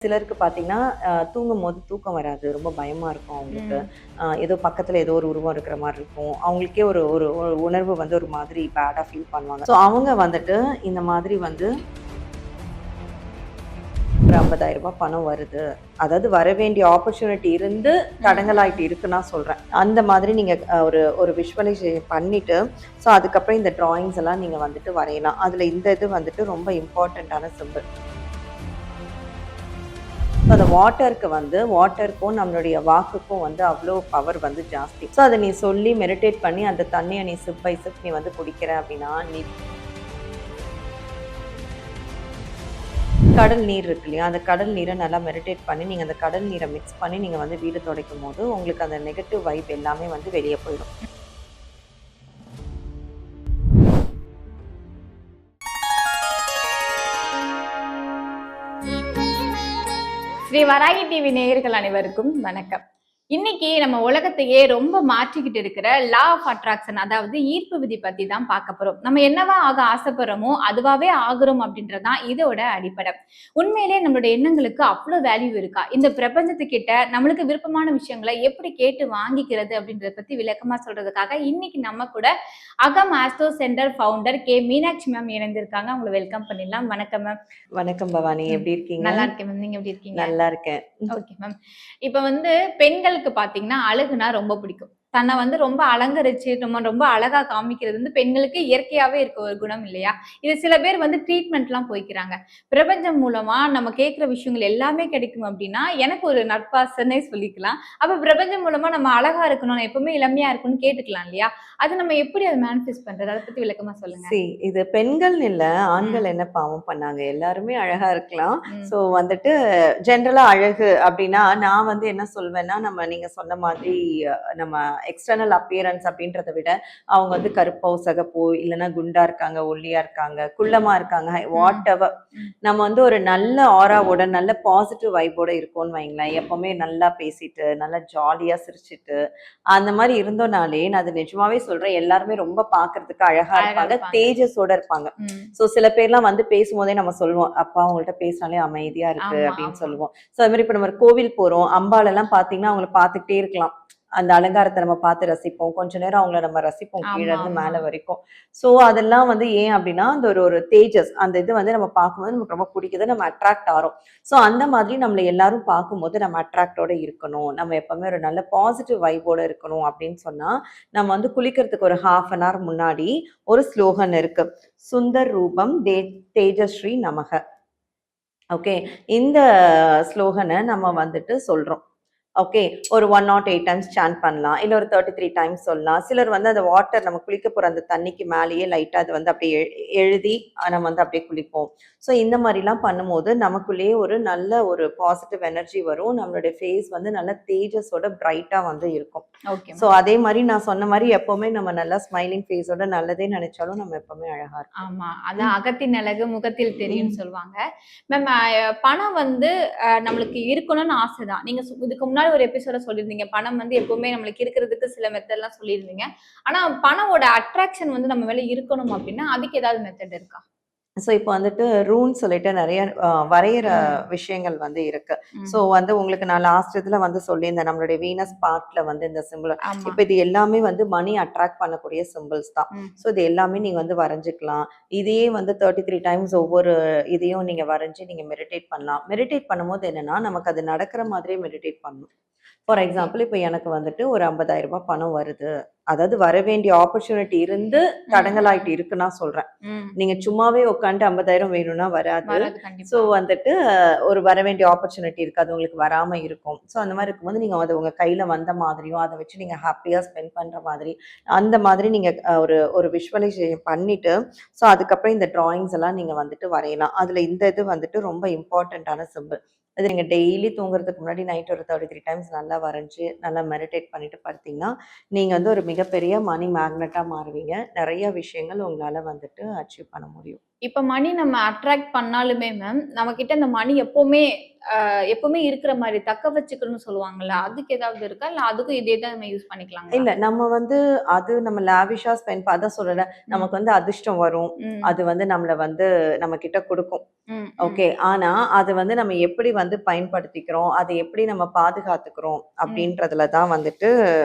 சிலருக்கு பார்த்தீங்கன்னா, தூங்கும்போது தூக்கம் வராது. ரொம்ப பயமா இருக்கும் அவங்களுக்கு. ஏதோ பக்கத்துல ஏதோ ஒரு உருவம் இருக்கிற மாரி இருக்கும். அவங்களுக்கே ஒரு ஒரு ஒரு உணர்வு வந்து ஒரு மாதிரி பேடா ஃபீல் பண்ணுவாங்க. ஸோ அவங்க வந்துட்டு இந்த மாதிரி வந்து ஒரு ரூ. 50,000 பணம் வருது. அதாவது வர வேண்டிய ஆப்பர்ச்சுனிட்டி இருந்து தடங்கலாயிட்டு இருக்குன்னு நான் சொல்றேன். அந்த மாதிரி நீங்க ஒரு ஒரு விஷுவலைசேஷன் பண்ணிட்டு, ஸோ அதுக்கப்புறம் இந்த டிராயிங்ஸ் எல்லாம் நீங்க வந்துட்டு வரையலாம். அதுல இந்த இது வந்துட்டு ரொம்ப இம்பார்ட்டன்ட்டான சிம்பல். அந்த வாட்டருக்கும் நம்மளுடைய வாக்குக்கும் வந்து அவ்வளோ பவர் வந்து ஜாஸ்தி. ஸோ அதை நீ சொல்லி மெடிடேட் பண்ணி அந்த தண்ணியை நீ சிப் பை சிப் நீ வந்து குடிக்கிற அப்படின்னா, நீ கடல் நீர் இருக்கு இல்லையா, அந்த கடல் நீரை நல்லா மெடிடேட் பண்ணி நீங்கள் அந்த கடல் நீரை மிக்ஸ் பண்ணி நீங்கள் வந்து வீடு துடைக்கும் போது உங்களுக்கு அந்த நெகட்டிவ் வைப் எல்லாமே வந்து வெளியே போயிடும். ஸ்ரீ வராகி டிவி நேயர்கள் அனைவருக்கும் வணக்கம். இன்னைக்கு நம்ம உலகத்தையே ரொம்ப மாற்றிக்கிட்டு இருக்கிற லா ஆஃப் அட்ராக்ஷன், அதாவது ஈர்ப்பு விதி பத்தி தான் பார்க்க போறோம். நம்ம என்னவா ஆக ஆசைப்படுறோமோ அதுவாவே ஆகுறோம் அப்படின்றதான் இதோட அடிப்படை. உண்மையிலே நம்மளுடைய எண்ணங்களுக்கு அவ்வளவு வேல்யூ இருக்கா? இந்த பிரபஞ்சத்துக்கிட்ட நம்மளுக்கு விருப்பமான விஷயங்களை எப்படி கேட்டு வாங்கிக்கிறது அப்படின்றத பத்தி விளக்கமா சொல்றதுக்காக இன்னைக்கு நம்ம கூட அகம் astro centre founder K Meenakshi ma'am இணைந்திருக்காங்க. உங்களை வெல்கம் பண்ணிடலாம். வணக்கம் மேம். வணக்கம் பவானி, எப்படி இருக்கீங்க? நல்லா இருக்கேன் மேம். நீங்க எப்படி இருக்கீங்க? நல்லா இருக்கேன். Okay ma'am. இப்ப வந்து பெண்களுக்கு பாத்தீங்கன்னா அழகுனா ரொம்ப பிடிக்கும். தன்னை வந்து ரொம்ப அலங்கரிச்சு நம்ம ரொம்ப அழகா காமிக்கிறது வந்து பெண்களுக்கு இயற்கையாவே இருக்க ஒரு குணம் இல்லையா? இது சில பேர் வந்து ட்ரீட்மெண்ட் எல்லாம் போய்க்கிறாங்க. பிரபஞ்சம் மூலமா நம்ம கேட்கிற விஷயங்கள் எல்லாமே கிடைக்கும் அப்படின்னா எனக்கு ஒரு நட்பாசனே சொல்லிக்கலாம். அப்ப பிரபஞ்சம் மூலமா நம்ம அழகா இருக்கணும், எப்பவுமே இளமையா இருக்கணும்னு கேட்டுக்கலாம் இல்லையா? அது நம்ம எப்படி அதை மேனிஃபெஸ்ட் பண்றது? அதை பத்தி விளக்கமா சொல்லுங்க. இது பெண்கள் இல்ல, ஆண்கள் என்ன பாவம் பண்ணாங்க? எல்லாருமே அழகா இருக்கலாம். ஸோ வந்துட்டு ஜென்ரலா அழகு அப்படின்னா நான் வந்து என்ன சொல்வேன்னா, நீங்க சொன்ன மாதிரி நம்ம எக்ஸ்டர்னல் அப்பியரன்ஸ் அப்படின்றத விட அவங்க வந்து கருப்போ சகப்போ இல்லைன்னா குண்டா இருக்காங்க, ஒல்லியா இருக்காங்க, குள்ளமா இருக்காங்க, வாட் எவர், நம்ம வந்து ஒரு நல்ல ஆராவோட நல்ல பாசிட்டிவ் வைப்போட இருக்கோம்னு வைங்களேன். எப்பவுமே நல்லா பேசிட்டு நல்லா ஜாலியா சிரிச்சிட்டு அந்த மாதிரி இருந்தோம்னாலே நான் அது நிஜமாவே சொல்றேன், எல்லாருமே ரொம்ப பாக்குறதுக்கு அழகா இருப்பாங்க, தேஜஸோட இருப்பாங்க. சோ சில பேர்லாம் வந்து பேசும்போதே நம்ம சொல்லுவோம், அப்பா அவங்கள்ட்ட பேசினாலே அமைதியா இருக்கு அப்படின்னு சொல்லுவோம். சோ அது மாதிரி இப்ப நம்ம கோவில் போறோம், அம்பாள் எல்லாம் பாத்தீங்கன்னா அவங்களை பார்த்துக்கிட்டே இருக்கலாம். அந்த அலங்காரத்தை நம்ம பார்த்து ரசிப்போம், கொஞ்ச நேரம் அவங்கள நம்ம ரசிப்போம் கீழே இருந்து மேல வரைக்கும். சோ அதெல்லாம் வந்து ஏன் அப்படின்னா அந்த ஒரு ஒரு தேஜஸ், அந்த இது வந்து நம்ம பார்க்கும்போது நமக்கு ரொம்ப பிடிக்குது, நம்ம அட்ராக்ட் ஆறோம். சோ அந்த மாதிரி நம்மள எல்லாரும் பார்க்கும்போது நம்ம அட்ராக்டோட இருக்கணும், நம்ம எப்பவுமே ஒரு நல்ல பாசிட்டிவ் வைபோட இருக்கணும் அப்படின்னு சொன்னா நம்ம வந்து குளிக்கிறதுக்கு ஒரு ½ an hour முன்னாடி ஒரு ஸ்லோகன் இருக்கு, சுந்தர் ரூபம் தேஜஸ்ரீ நமக. ஓகே, இந்த ஸ்லோகனை நம்ம வந்துட்டு சொல்றோம். ஓகே, ஒரு 108 டைம்ஸ் சாண்ட் பண்ணலாம், இல்ல ஒரு 33 டைம்ஸ் சொல்லலாம். சிலர் வந்து அந்த வாட்டர் நம்ம குளிக்க போற அந்த தண்ணிக்கு மேலேயே லைட்டா அது வந்து அப்படியே எழுதி நம்ம வந்து அப்படியே குளிப்போம். ஸோ இந்த மாதிரிலாம் பண்ணும்போது நமக்குள்ளேயே ஒரு நல்ல ஒரு பாசிட்டிவ் எனர்ஜி வரும், நம்மளுடைய ஃபேஸ் வந்து நல்ல தேஜஸோட பிரைட்டா வந்து இருக்கும். ஸோ அதே மாதிரி நான் சொன்ன மாதிரி எப்பவுமே நம்ம நல்லா ஸ்மைலிங் ஃபேஸோட நல்லதே நினைச்சாலும் நம்ம எப்பவுமே அழகா இருக்கும். ஆமா, அதான் அகத்தின் அழகு முகத்தில் தெரியும் சொல்லுவாங்க. மேம், பணம் வந்து நம்மளுக்கு இருக்கணும்னு ஆசைதான். நீங்க இதுக்கு முன்னாடி ஒரு எபிசோட சொல்லியிருந்தீங்க, பணம் வந்து எப்பவுமே நம்மளுக்கு இருக்கிறதுக்கு சில மெத்தட்லாம் சொல்லியிருந்தீங்க. ஆனா பணவோட அட்ராக்ஷன் வந்து நம்ம மேல இருக்கணும் அப்படின்னா அதுக்கு ஏதாவது மெத்தட் இருக்கா? ஸோ இப்போ வந்துட்டு ரூன் சொல்லிட்டு நிறைய வரைகிற விஷயங்கள் வந்து இருக்கு. ஸோ வந்து உங்களுக்கு நான் லாஸ்ட் இதுல வந்து சொல்லியிருந்தேன், நம்மளுடைய வீனஸ் பார்ட்ல வந்து இந்த சிம்பிள், இப்போ இது எல்லாமே வந்து மணி அட்ராக்ட் பண்ணக்கூடிய சிம்பிள்ஸ் தான். ஸோ இது எல்லாமே நீங்க வந்து வரைஞ்சிக்கலாம். இதையே வந்து 33 டைம்ஸ் ஒவ்வொரு இதையும் நீங்க வரைஞ்சி நீங்க மெடிடேட் பண்ணலாம். மெடிடேட் பண்ணும்போது என்னன்னா நமக்கு அது நடக்கிற மாதிரியே மெடிடேட் பண்ணணும். ஃபார் எக்ஸாம்பிள் இப்போ எனக்கு வந்துட்டு ஒரு ரூ. 50,000 பணம் வருது, அதாவது வர வேண்டிய ஆப்பர்ச்சுனிட்டி இருந்து தடங்கலாயிட்டு இருக்குன்னா சொல்றேன். நீங்க சும்மாவே உட்காந்து 50,000 வேணும்னா வராது. ஸோ வந்துட்டு ஒரு வர வேண்டிய ஆப்பர்ச்சுனிட்டி இருக்கு, அது உங்களுக்கு வராம இருக்கும். ஸோ அந்த மாதிரி இருக்கும்போது நீங்க அது உங்க கையில வந்த மாதிரியும் அதை வச்சு நீங்க ஹாப்பியா ஸ்பெண்ட் பண்ற மாதிரி அந்த மாதிரி நீங்க ஒரு ஒரு விஷுவலைசேஷன் பண்ணிட்டு, ஸோ அதுக்கப்புறம் இந்த டிராயிங்ஸ் எல்லாம் நீங்க வந்துட்டு வரையலாம். அதுல இந்த இது வந்துட்டு ரொம்ப இம்பார்ட்டன்டான சிம்பிள். அது நீங்க டெய்லி தூங்குறதுக்கு முன்னாடி நைட் ஒரு 33 டைம்ஸ் நல்லா வரைஞ்சு நல்லா மெடிடேட் பண்ணிட்டு படுத்தீங்கன்னா நீங்க வந்து ஒரு மிக மிகப்பெரிய மணி மேக்னெட்டா மாறுவீங்க. நிறைய விஷயங்கள் உங்களால வந்துட்டு அச்சீவ் பண்ண முடியும். இப்ப மணி நம்ம அட்ராக்ட் பண்ணாலுமே மேம், நம்மகிட்ட இந்த மணி எப்பவுமே இருக்கிற மாரி தக்க வச்சுக்கணும்னு சொல்லுவாங்கல்ல, அதுக்கு ஏதாவது இருக்கா? இல்ல அதுக்கும் இதே தான் நம்ம யூஸ் பண்ணிக்கலாங்களா? இல்ல நம்ம வந்து அது நம்ம லாவிஷா ஸ்பெண்ட் அதான் சொல்றேன்ல, நமக்கு வந்து அதிர்ஷ்டம் வரும். ம். அது வந்து நம்மள வந்து நம்ம கிட்ட குடுக்கும். ம். ஓகே. ஆனா, அது வந்து நம்ம எப்படி வந்து பயன்படுத்திக்கிறோம், அத எப்படி நம்ம பாதுகாத்துக்கிறோம் ம். அப்படின்றதுல தான் வந்துட்டு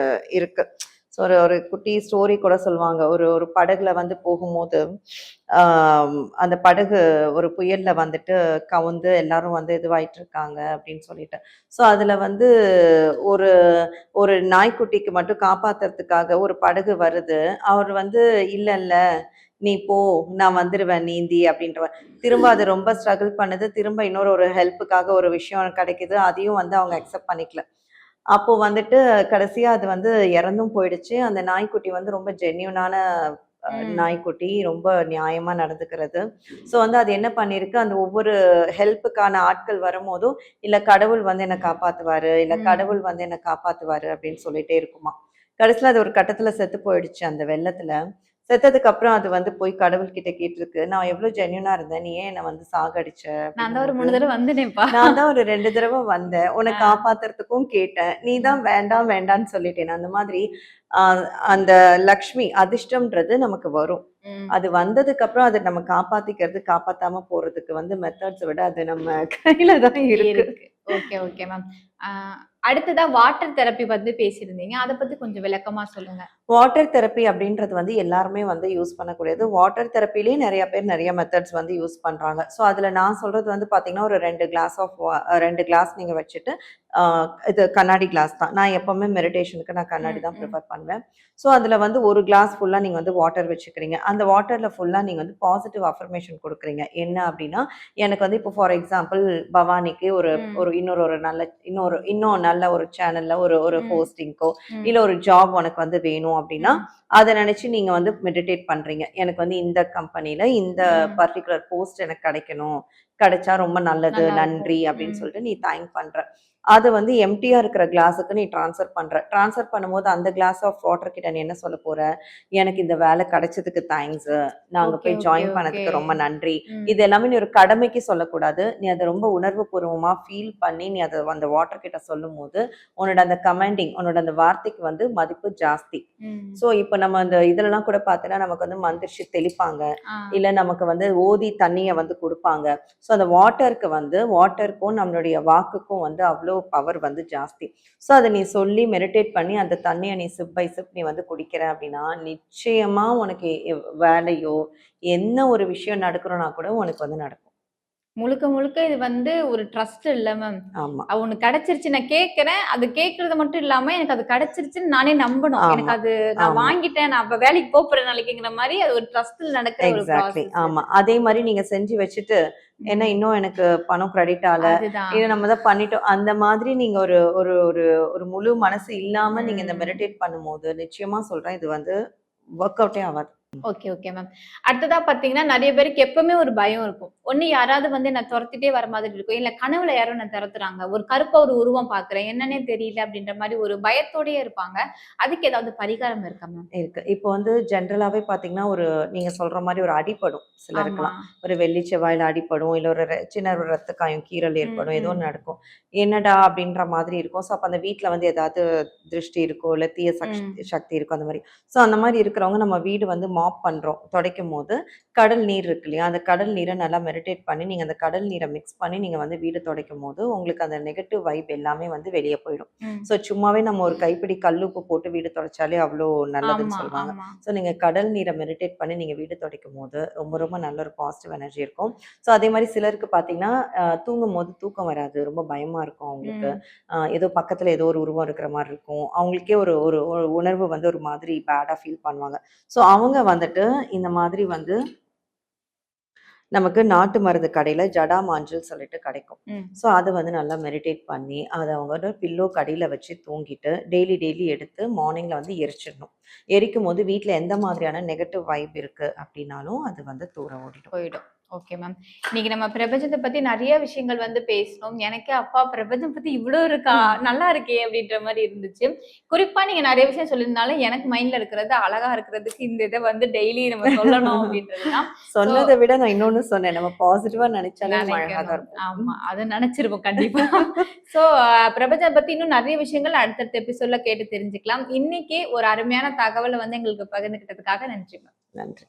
இருக்கு. ஸோ ஒரு ஒரு குட்டி ஸ்டோரி கூட சொல்லுவாங்க. ஒரு ஒரு படகுல வந்து போகும்போது, அந்த படகு ஒரு புயல்ல வந்துட்டு கவுந்து எல்லாரும் வந்து இதுவாயிட்டு இருக்காங்க அப்படின்னு சொல்லிட்டு. ஸோ அதுல வந்து ஒரு ஒரு நாய்க்குட்டிக்கு மட்டும் காப்பாத்துறதுக்காக ஒரு படகு வருது. அவர் வந்து இல்ல இல்ல நீ போ நான் வந்துருவேன் நீந்தி அப்படின்ற திரும்ப அது ரொம்ப ஸ்ட்ரகிள் பண்ணுது. திரும்ப இன்னொரு ஒரு ஹெல்ப்புக்காக ஒரு விஷயம் கிடைக்குது. அதையும் வந்து அவங்க அக்செப்ட் பண்ணிக்கல. அப்போ வந்துட்டு கடைசியா அது வந்து இறந்தும் போயிடுச்சு. அந்த நாய்க்குட்டி வந்து ரொம்ப ஜென்யூனான ம். நாய்க்குட்டி. ரொம்ப நியாயமா நடந்துக்கிறது. ஸோ வந்து அது என்ன பண்ணியிருக்கு, அந்த ஒவ்வொரு ஹெல்ப்புக்கான ஆட்கள் வரும்போதும், "இல்ல கடவுள் வந்து என்ன காப்பாத்துவாரு, இல்ல ம். கடவுள் வந்து என்ன காப்பாத்துவாரு" அப்படின்னு சொல்லிட்டே இருக்குமாம். கடைசியில அது ஒரு கட்டத்துல செத்து போயிடுச்சு அந்த வெள்ளத்துல. செத்ததுக்கு அப்புறம் அது வந்து போய் கடவுள்கிட்ட கேட்டிருக்கு, "நான் எவ்ளோ ஜென்யூனா இருந்தேன். நீ ஏன் என்ன வந்து சாகடிச்ச?" நான் தான் ஒரு அப்படின்னும்போது 3 தடவ வந்தனேப்பா. நான் தான் ஒரு 2 தடவ வந்தேன். உன்ன ஆ. காப்பாத்துறதுக்கும் கேட்டேன். நீ தான் ம். வேண்டாம், வேண்டான்னு சொல்லிட்டேன். அந்த மாதிரி அ அந்த லக்ஷ்மி அதிர்ஷ்டம்ன்றது நமக்கு வரும். ம். அது வந்ததுக்கப்புறம் அத நம்ம காப்பாத்திக்கிறது, காப்பாத்தாம போறதுக்கு வந்து மெத்தட்ஸ விட அது நம்ம கையில தான் இருக்கு. இருக்கு. Okay, okay ma'am. ஆ அடுத்ததா வாட்டர் தெரப்பி வந்து பேசியிருந்தீங்க. அத பத்தி கொஞ்சம் விளக்கமா சொல்லுங்க. வாட்டர் தெரப்பி அப்படின்றது வந்து எல்லாருமே வந்து யூஸ் பண்ணக்கூடியது. வாட்டர் தெரப்பிலயே நெறைய பேர் நெறைய மெத்தட்ஸ் வந்து யூஸ் பண்றாங்க. ஸோ, அதுல நான் சொல்றது வந்து பார்த்தீங்கன்னா, ஒரு 2 கிளாஸ் ஆஃப் 2 கிளாஸ் நீங்க வச்சுட்டு, ஆ இது கண்ணாடி கிளாஸ் தான். நான் எப்பவுமே மெடிடேஷனுக்கு நான் கண்ணாடி ம், தான் ம், ப்ரிஃபர் பண்ணுவேன். ஸோ, அதுல வந்து 1 கிளாஸ் ஃபுல்லா நீங்க வந்து வாட்டர் வச்சுக்கிறீங்க. அந்த வாட்டர்ல ஃபுல்லா நீங்க வந்து பாசிட்டிவ் அஃபர்மேஷன் குடுக்குறீங்க. என்ன அப்டின்னா, எனக்கு வந்து இப்போ ஃபார் எக்ஸாம்பிள் பவானிக்கு ஒரு ம், ஒரு இன்னும் நல்ல ஒரு சேனல்ல ஒரு ஒரு ம், ஹோஸ்டிங்க்கோ, ம், இல்ல ஒரு ஜாப் உனக்கு வந்து வேணும் அப்டின்னா, ம், அத நெனச்சு நீங்க வந்து மெடிடேட் பண்றீங்க. எனக்கு வந்து இந்த கம்பெனில இந்த ம். பர்ட்டிகுலர் போஸ்ட் எனக்கு கிடைக்கணும். கிடைச்சா ரொம்ப நல்லது, நல்லா இருக்கும். நன்றி அப்படின்னு ம், சொல்லிட்டு நீ தேங்க் பண்ற. அது வந்து எம்ப்டியா இருக்கிற கிளாஸுக்கு நீ ட்ரான்ஸ்ஃபர் பண்ற. ட்ரான்ஸ்ஃபர் பண்ணும்போது அந்த கிளாஸ் ஆஃப் வாட்டர் கிட்ட நீ என்ன சொல்லப் போற? எனக்கு இந்த வேலை கிடைச்சதுக்கு தேங்க்ஸு. நான் அங்க ஓகே, போய் ஓகே, ஜாயின் ஓகே. பண்ணதுக்கு ரொம்ப நன்றி. ம், இது எல்லாமே நீ ஒரு கடமைக்கு சொல்லக்கூடாது. நீ அத ரொம்ப உணர்வுபூர்வமா ஃபீல் பண்ணி நீ அத அந்த வாட்டர் கிட்ட சொல்லும்போது, உன்னோட அந்த கமாண்டிங் உன்னோட அந்த வார்த்தைக்கு வந்து மதிப்பு ஜாஸ்தி. ம். ஸோ, இப்ப நம்ம அந்த இதுலலாம் கூட பார்த்தீங்கன்னா, நமக்கு வந்து மந்திரிச்சு தெளிப்பாங்க. ஆ. இல்ல நமக்கு வந்து ஓதி தண்ணீய வந்து குடுப்பாங்க. ஸோ, அந்த வாட்டருக்கும் நம்மளுடைய வாக்குக்கும் வந்து அவ்ளோ பவர் வந்து ஜாஸ்தி. ஸோ, அத நீ சொல்லி மெடிடேட் பண்ணி அந்த தண்ணீய நீ சிப் பை சிப் நீ வந்து குடிக்கிற அப்டின்னா, நிச்சயமா உனக்கு வேலையோ, என்ன ஒரு விஷயம் நடக்கணும்னா கூட உனக்கு வந்து நடக்கும். முழுக்க, முழுக்க இது வந்து ஒரு ட்ரஸ்ட் இல்ல மேம். ஆமா, ஒண்ணு கிடைச்சிருச்சு நான் கேட்கிறேன். அது கேட்கறது மட்டும் இல்லாம, எனக்கு அது கிடைச்சிருச்சுன்னு நானே நம்பணும். எனக்கு ஆமா, அது நான் ஆமா. வாங்கிட்டேன். நான் அப்ப வேலைக்கு போறேன் நாளைக்குங்கிற மாரி அது ஒரு ட்ரஸ்ட்ல நடக்கிற ஒரு எக்ஸாக்ட்லி. ப்ராசஸ் ஆமா. அது. அதே மாரி நீங்க செஞ்சு வச்சுட்டு, ஏன்னா ம். இன்னும் எனக்கு பணம் கிரெடிட் ஆல. அதுதான். இது நம்ம தான் பண்ணிட்டோம். அந்த மாதிரி நீங்க ஒரு ஒரு ஒரு ஒரு முழு மனசு இல்லாம நீங்க இந்த ம். மெடிடேட் பண்ணும்போது, நிச்சயமா சொல்றேன் இது வந்து வொர்க் அவுட்டே ஆவாது. Okay, okay ma'am. அடுத்ததா பார்த்தீங்கன்னா, நெறைய பேருக்கு எப்பவுமே ஒரு பயம் இருக்கும். ஒண்ணு யாராவது வந்து என்ன தொரத்திட்டே வர மாதிரி இருக்கும். இல்ல கனவுல யாரோ என்ன தொரத்துறாங்க. ஒரு கருப்பா ஒரு உருவம் பார்க்குறேன். என்னன்னே தெரியல அப்படின்ற மாரி ஒரு பயத்தோடயே இருப்பாங்க. அதுக்கு ஏதாவது பரிகாரம் இருக்கா மேம்? இருக்கு. இப்போ வந்து ஜென்ரலாவே பார்த்தீங்கன்னா, நீங்க சொல்ற மாரி ஒரு அடிபடும் ஆமா. சிலருக்குலாம். ஒரு வெள்ளி செவ்வாய்ல அடிபடும். இல்ல ஒரு சின்ன ஒரு ரத்த காயம், கீறல் ம், ஏற்படும். ஏதோ ஒண்ணு ம், நடக்கும். என்னடா! அப்படின்ற மாதிரி இருக்கும். ஸோ, அப்ப அந்த வீட்ல வந்து ஏதாவது திருஷ்டி இருக்கோ, இல்ல தீய ம், சக்தி இருக்கும் அந்த மாரி. ஸோ, அந்த மாரி இருக்கிறவங்க நம்ம வீடு வந்து மாப் பண்றோம். துடைக்கும்போது, கடல் நீர் இருக்கு இல்லையா? அந்த கடல் நீர நல்லா மெடிடேட் பண்ணி, நீங்க அந்த கடல் நீர மிக்ஸ் பண்ணி நீங்க வந்து வீடு துடைக்கும்போது, உங்களுக்கு அந்த நெகட்டிவ் வைப் எல்லாமே வந்து வெளிய போயிடும். ம். ஸோ, சும்மாவே நம்ம ஒரு கைப்பிடி கல்லுப்பு போட்டு வீடு துடைச்சாலே அவ்ளோ நல்லதுன்னு ஆமா, சொல்லுவாங்க. ஆமா. ஸோ, நீங்க கடல் நீர மெடிடேட் பண்ணி நீங்க வீடு துடைக்கும்போது, ரொம்ப ரொம்ப நல்ல ஒரு பாசிட்டிவ் எனர்ஜி இருக்கும். ஸோ, அதே மாரி சிலருக்கு பார்த்தீங்கன்னா, தூங்கும்போது தூக்கம் வராது. ரொம்ப பயமா இருக்கும் அவங்களுக்கு. ம். ஏதோ பக்கத்துல ஏதோ ஒரு உருவம் இருக்கிற மாரி இருக்கும். அவங்களுக்கே ஒரு ஒரு ஒரு உணர்வு வந்து ஒரு மாதிரி பேடா ஃபீல் பண்ணுவாங்க. ஸோ, அவங்க வந்துட்டு இந்த மாதிரி வந்து நமக்கு நாட்டு மருந்து கடையில ஜடாமாஞ்சல் சொல்லிட்டு கிடைக்கும். ம். ஸோ, அத வந்து நல்லா மெடிடேட் பண்ணி, அத அவங்களோட பில்லோக்கு அடியில வச்சு தூங்கிட்டு, டெய்லி டெய்லி எடுத்து மார்னிங்ல வந்து எரிச்சிடணும். எரிக்கும்போது வீட்ல எந்த மாதிரியான நெகட்டிவ் வைப் இருக்கு அப்டின்னாலும், அது வந்து தூர ஓடிடும். போயிடும். Okay ma'am. இன்னைக்கு நம்ம பிரபஞ்சத்தை பத்தி நிறைய விஷயங்கள் வந்து பேசணும். எனக்கே அப்பா பிரபஞ்சம் பத்தி இவ்ளோ இருக்கா? நல்லா இருக்கே! அப்படின்ற மாரி இருந்துச்சு. குறிப்பா நீங்க நிறைய விஷயம் சொல்லியிருந்தாலும், எனக்கு மைண்ட்ல இருக்கிறது அழகா இருக்கிறதுக்கு இந்த இத வந்து டெய்லி நம்ம சொல்லணும் அப்படின்றது தான். சொன்னத விட நான் இன்னொன்னு சொன்னேன். நம்ம பாசிட்டிவா நினைச்சாலே நம்ம அழகா தான் நினைக்கணும். இருப்போம். ஆமா. அத நினைச்சிருப்போம் கண்டிப்பா. சோ பிரபஞ்சம் பத்தி இன்னும் நிறைய விஷயங்கள் அடுத்தடுத்த எபிசோட்ல கேட்டு தெரிஞ்சுக்கலாம். இன்னைக்கு ஒரு அருமையான தகவல வந்து எங்களுக்கு பகிர்ந்துகிட்டதுக்காக நன்றி மேம். நன்றி.